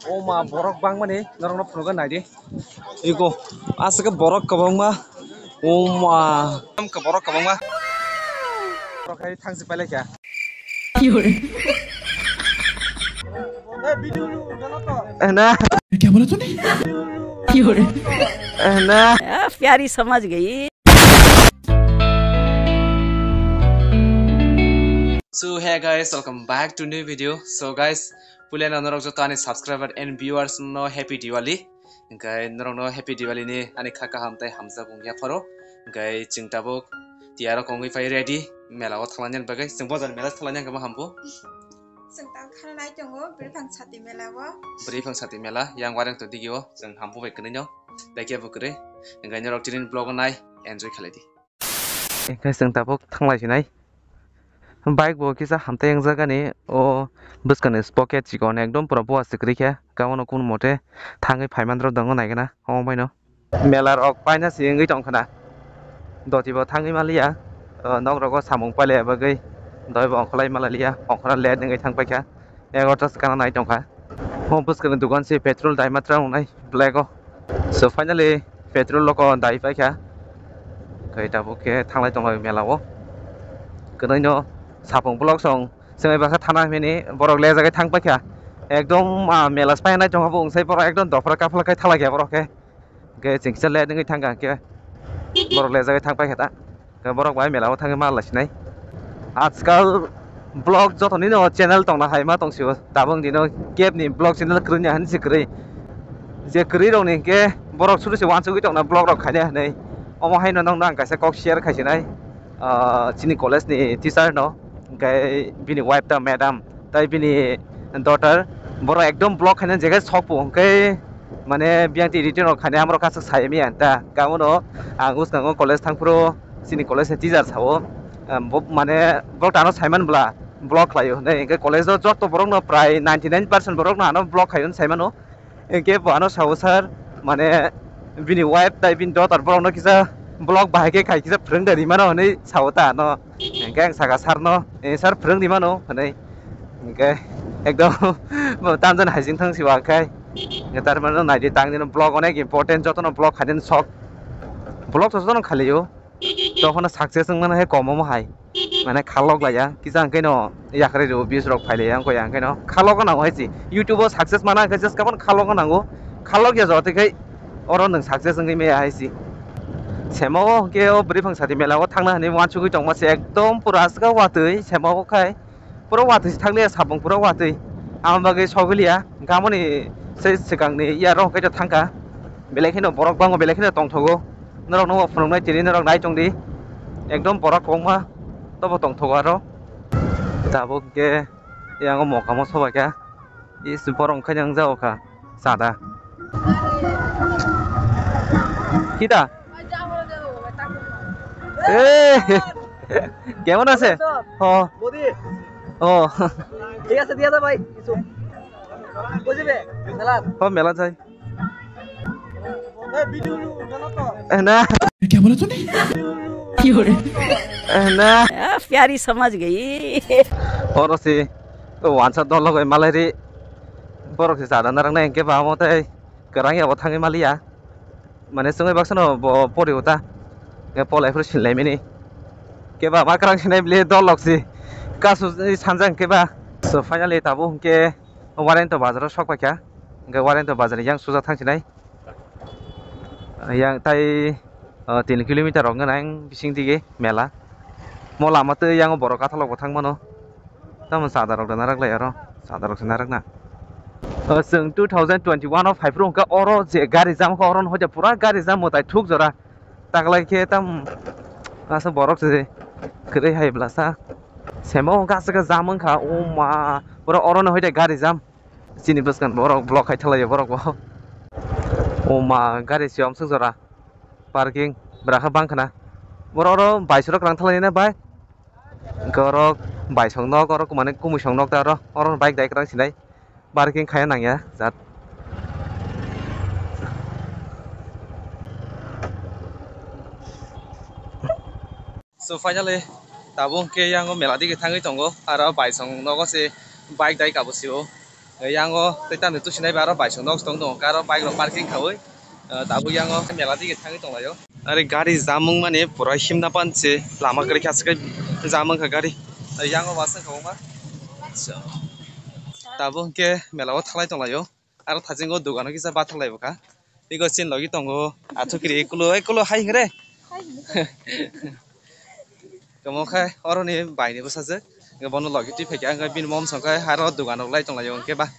Oma borok bang mani norong no phunugan naidi iko asake borok kabang ma oma am ka borok kabang ma borok hai thangsi pale kya ना क्या बोला तूने? ना प्यारी समझ गई। So hey guys, welcome back to new video. So guys, pulen anorok joto ani subscriber and viewers no happy Diwali. Gai norok no happy Diwali ni ani khaka hamtai hamza bungya faro. Gai chingtabo tiara kongi fai ready. Mela wa thalanyan bagai singbojan mela thalanyan kama hambo. Sengtang khana nai tongo berfang sati mela wo. Berifang sati mela yang warang to digio jeng hambo bai kenenyo. Dakia bukure. Gai norok tirin vlog nai enjoy khaledi. Gai singtabo thanglai sinai. Bike bo kisa hamte yang jaga ni o buskane pocket chikon ekdom pura boa sikri kya kawono kun mote thangai phaimandro dango naigena o baino melar ok paina singi tongkhana dotibo thangai malia nokrogo samung pale bagai doi bo khlai malalia okhra le ngai thangpai kya 11 skana nai tongkha o buskane dukan si petrol dai matra unai black o so finally petrol loko dai pai kya kai ta bo ke thanglai tonglai melao kanaino sapong blog song sengai baka thana meni borok le jagai thang pakya ekdom melas pai nai jong bung sai borok ekdom dofra kapla kai thala ge borok ke ge jingsa le ngai thanga ke borok le jagai thang pakya ta ke borok bai mela thang ma lasinai आजकल blog jotoni no channel tongna hai ma tongsiu dabang dino kep ni blog channel krnya han sikri je kri rong ni ke borok suru se wansu gi tongna blog rok khaine nei omo hai no nong nang kaisa kok share khaisinai chini college ni teacher no gai bini wife ta madam tai bini daughter boro ekdom blog khane jega sokpo kai mane biang ti return khane amro kasak saimi anta kamono agus nango college thangpro chini college teacher sawo mane blog tano saiman bla blog layo nei kai college jot to borok no prai 99% borok na no blog khayun saimano ke bano sawo sir mane bini wife tai bini daughter borok no kisa blog bahai ke khai kisa preng dari mano nei sawta no gang saka sarno sar preng di mano nei ke ekdom tanjan haijing thang siwa kai tar mano nai di tang din blog onek important joto no blog khaden sok blog to joto khaliyo tokhono success ngmana he komo hai mane khalok laya kisa angkai no yakre ro views rok phaile yang ko angkai no khalok na hoichi youtube success mana kai just kabon khalok nango khalok ya jote kai oro nang success ngai me haisi semo ke o brifang sati mela o thangna hani wanchu gi tongma se ekdom pura asga watui semo kai pura watui thangle sabong pura watui ambage sogilia gamoni se sikangni ya ro kai thangka belekino borok bango belekino tongthogo norok no phunungnai tini norok nai tongdi ekdom borok kongma tobo tongthogo aro tabo ke yang mokamo soba kya is borong khanyang jao kha sada kita কেমন আছে ও মোদি ও ঠিক আছে দিয়া দা ভাই কিছু বুঝিবে মেলা ও মেলা যাই এ ভিডিও জানো তো না क्या बोला तूने? না प्यारी समझ गई। और से तो वांसा दल लगे मालारि बरक से सादा नारंग नाय के बामोते करांग याव थांगे मालिया माने संगे बाक्सनो परिउता के पलायफोर सिनलायमिनि केबा मा krang sinai bli doloksi kasu sanjang keba so finally tabo ke warento bazar sok pakya ke warento bazar yang suja thangsinai yang tai 3 kilometer rong nang bising dige mela mola mate yang borok kathalok thangmano tamon sadarok narak lai aro sadarok narak na जों 2021 of 5 rong ka oro je gari jam ko oron hoja pura gari jam motai thuk jora taklai ke tam asa borok je kre hai blasa semo gasaka jamon kha o ma pura oron hoide gari jam chini buskan borok block khai thalai borok o ma gari siam sung jora parking brakha bangkhana borok baisoro krang thalai na bai gorok baisong nok gorok mane kumusong nok ta ro oron bike dai krang sinai parking khaya nang ya jat so finally tabung ke yang mela dige thangai tongo aro baisong nogo se bike dai kabusio yango taitan tu sinai baro baisong nok stong dong karo bike rok parking khawai dabu yango mela dige thangi tonglayo are gari jamung mane pura himna panche lama gari khaskai jamung kha gari yango wasang khawma dabu ke mela o thalai tonglayo aro thajingo dugano kisa bathalai boka iko chin logi tongo athukri ekulo hai ngre kamu kai orang ni bayi ni besar je, bono lagi tu pakai angkai bin mom sangkai haro dugaan orang lain tong lain ke bah,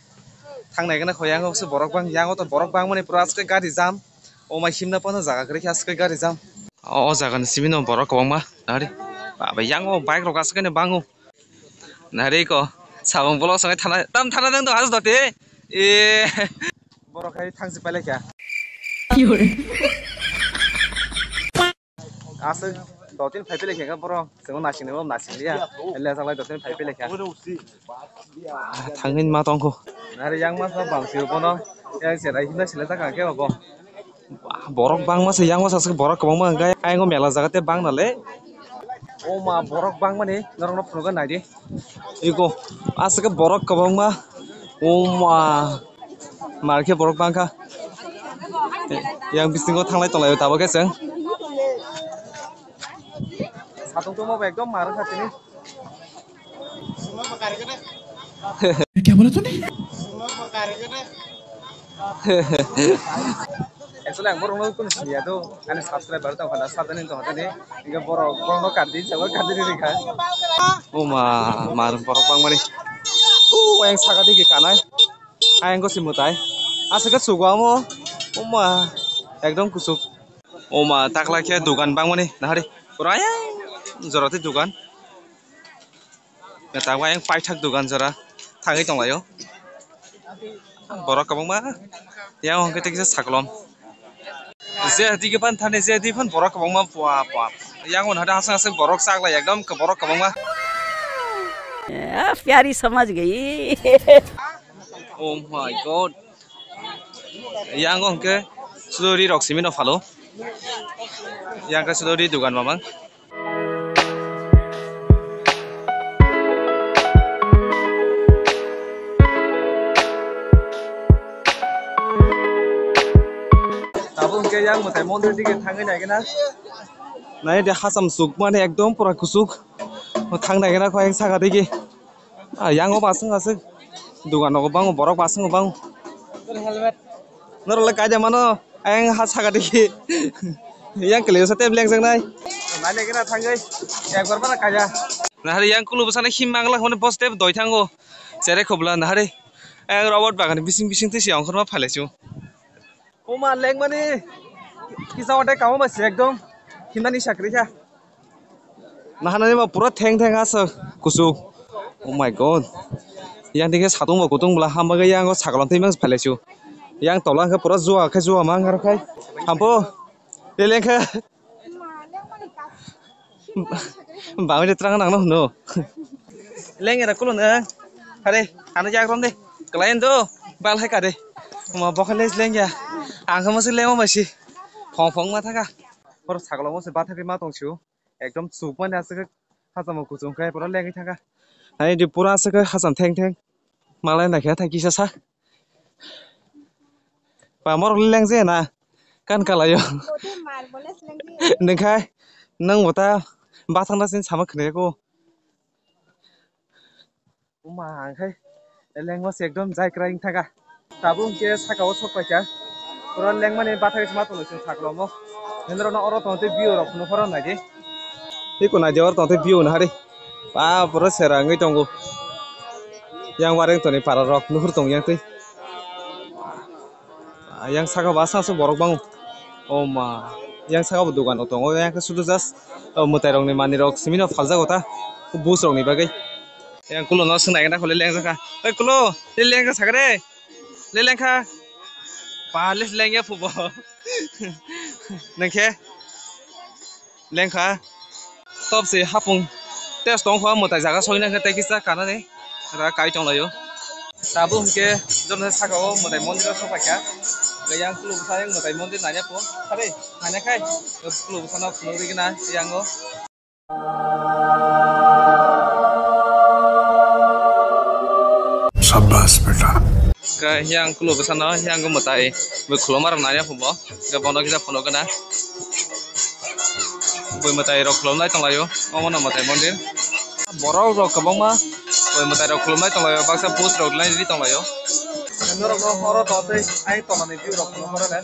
thang naik na khoyang aku se borok bang, yang aku tu borok bang mana peras ke gari jam, omai himna pun jaga kerja khas ke gari jam, oh jaga ni simin borok bang mah, nari, bah yang oh bike rokas ke ni bangu, nari ko, sabung bolong sangkai tanah deng tu harus doti, borok kai thang si pale kya, asal dotin pipe leke kan bro, sengon nasi nih om nasi dia, elah salah dotin pipe leke. Thangin matong ko, nari yang mas bang siu bono, yang serai hina selesa kan ke babo, borok bang mas yang mas asal borok kebang mah enggak, ayo ngomela zagatnya bang nale, oh ma borok bang mana, norong nop nugan nadi, iko asal ke borok kebang mah, oh ma, marke borok bang kah, yang bising ko thanglai tolai tahu ke seng. Satu tu mau ekdom marah hati ni. क्या बोला तूने Actually ang borong ko niya to, ani subscriber to kana sadan to hati ni. Iga borong no kardi, sabar kardi ni ka. Oh marah borong bang mani. Yang saga di kanai. Ayang ko simutai. Asa ka sugwa mo. Ekdom kusuk. Takla kya dugan bang mani. Nahari. Puraya. Jorati dugan. Kata yang paitak dugan jora. Tangi tong layo. Borok kabang ma. Yang orang kita kisah saklom. Jadi ke pan thane jadi pan borok kabang ma puap. Yang orang ada asal borok sakla ekdom ke borok kabang ma. प्यारी समझ गई Oh my god. Yang orang ke sudori roksimi no follow. Yang ke sudori dugan mamang. Ke yang mutai mondir dige thangai nai gena nai de hasam suk mane ekdom pura kusuk thang nai gena ko yang saga dige yang o basung asuk dugan o bang borok basung o bang norole kaja mano yang ha saga dige yang kelio sate bleng jang nai nai gena thangai ekbar bana kaja nahari yang kulu basana himangla hone post step doi thango sere khobla nahari robot bagan bising te si angkhor ma phalechu Oma leng mani kisah ada kamu masih ekdom kita nih sakri ya nah nanti mah pura teng asal kusuk oh my god yang tinggal satu mau kutung belah hamba yang kau sakalan timang sepelesu yang tolong ke pura zua ke zua mangar kai hampo leleng ke bangun terang nang no leng ada kulon kare anu jaga deh klien tuh bal hai kare mau bawa les leng ya angka masih lemo masih phong mata ka por saglo mo se batha ke ma tong chu ekdom supan ase ke hasam kuchung kai pura lengi thaka ai di pura ase ke hasam theng malai na kha thaki sa pa mor leng je na kan kalayo nengkai nang bota bathang na sin sama khne ko ma kai leng mo se ekdom jai kraing thaka tabung ke sakao sokpa ka pura leng mane batha ke ma tong chu saklo mo Hendro na oro tonte view rok no foran lagi. Iku na jawar tonte view na hari. Pa pura serangai tonggo. Yang wareng toni para rok nuhur tong yang tei. Yang saka basa su borok bang. Oh ma. Yang saka dugan otong o yang ke sudu jas mutai rok ni mani rok simino falja gota. Bus rok ni bagai. Yang kulo no senai na khole leng jaka. Oi kulo, le leng ka sakare. Le leng kha. Pa le leng ya fubo. Nengke lengkha top se hapung test tong khwa mutai jaga soina ke tekisa kana ne ra kai tong layo sabu ke jone sakao mutai mondir sopakya yang kulu sayang mutai mondir nanya po thare nanya kai kulu sana kulu rigna yango शाबाश बेटा Ke yang kulo besana yang go matai be kulo marang nanya pumbo ke bono kita pono kana be matai ro kulo nai tonglayo omono matai mondir borok ro kabang ma be matai ro kulo nai tonglayo baksa post ro nai di tonglayo noro ro horo tote ai tomani view ro kulo horo na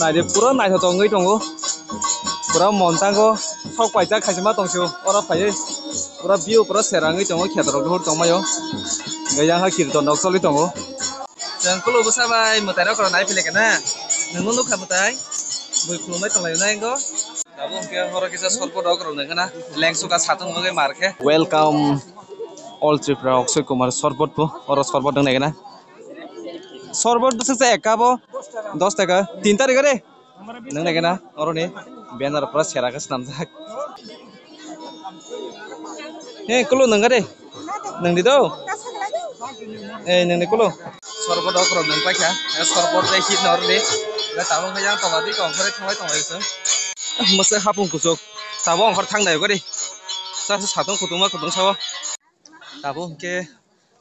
nai de pura nai tho ngai tongo pura montango sok paija khaisima tongsu ora phai pura view pura serangai tongo khetro hor tongmayo yang hakir tonok soli tongo yang kulo besabai matai ro kro nai pile kana nunggu nuk matai boi kulo nai tonglai nai go abo ke horo kisa sorpo ro kro nai kana lengsu ka satung moge marke welcome all tripura Akshay Kumar sorbot po oro sorbot dong nai kana sorbot busuk sa ekabo 10 taka 3 tarik re nang nai kana oro ni banner pura sera ka snamjak kulo nang re nang di do nang kulo sorbot dok ro nang paikha sorbot dai hit nor ni la tabong ka yang tong adi kong khare thoi tong laise mase hapung kusuk tabong khar thang dai ko di sa satung khutuma khutung sawo tabong ke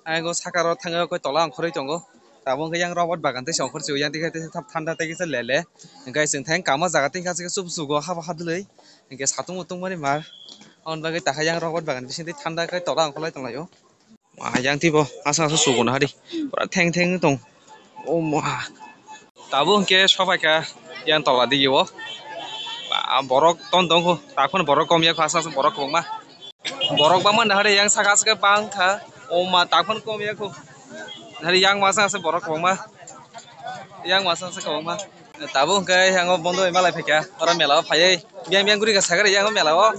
ai go sakaro thanga ko tola ang khore tongo tabong ke yang robot bagan te song khor chu yang te thap thanda te ke lele ngai sing thang kama jaga te ka sup sugo haba hadlei ngai satung utung mari mar on bagai ta yang robot bagan bisin te thanda ka tola ang kholai tong layo yang tibo asa sugo na hari pura theng theng tong ma tabong ke sobai ka yang tola di yo borok ton dong ko takon borok kom ya khasa borok ko ma borok ba man hari yang saka saka bang kha oma takon kom ya ko hari yang masa se borok ko ma yang masa se ko ma tabong ke yang bondo malai pheka ora mela phai biang biang guri ka sagare yang mela o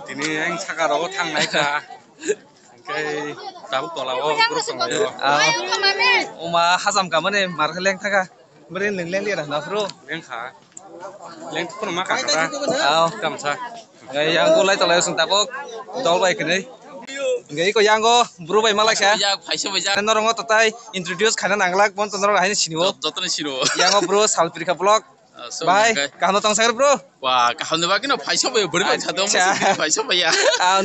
tini yang saka ro thang nai ka kai tabuk tola o guru song yo oma hazam ka mane mar leng thaka bere leng leng li ra na fro leng kha leng pun ma ka ka ao kam sa ngai yang go lai tola sung tabuk dol bai kene ngai ko yang go bro bai malak sa ya phaisa bai ja norong to tai introduce khana nanglak bon tonor haini siniwo jotone siro yang bro salpirika blog bye kahno tong sagar bro wah kahno ba kino phaisa bai bori bai chado phaisa bai ya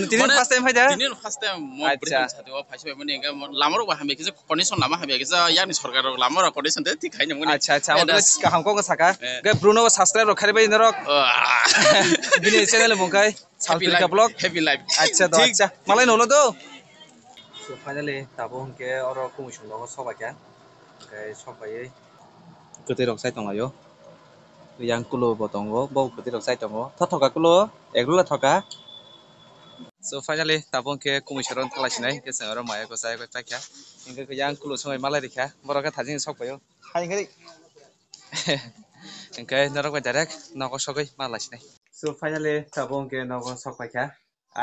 tini first time phaida tini first time mo bori bai chado phaisa bai mane ga lamaro ba hame kisa condition lama habe kisa yani sarkar lamaro condition te tik haina mane acha acha amon kaham ko saka ga bruno subscribe khare bai norok bini channel mongkai salpirika blog happy life acha to acha malai nolo do so finally tabong ke oro kumusung lo soba kya kai sobai kote rok sai tong ayo yang kulo botongo bau kote rok sai tongo thoka kulo egrula thoka so finally tabong ke kumusaron thalaisinai ke sangaro maya ko sai ko takya inga ke yang kulo songai malai rikha boraka thajing sokbayo hai ngari engkai norok ba direct noko sogai malaisinai so finally tabong ke noko sokbaikha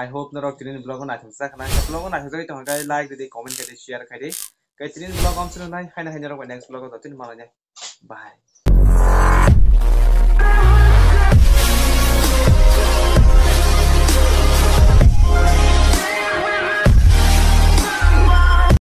I hope norok tinin vlog na thangsa kana vlog na thangsa tong kai like didi comment didi share khai di kai tinin vlog am sunai haina haina norok next vlog do tin malai bye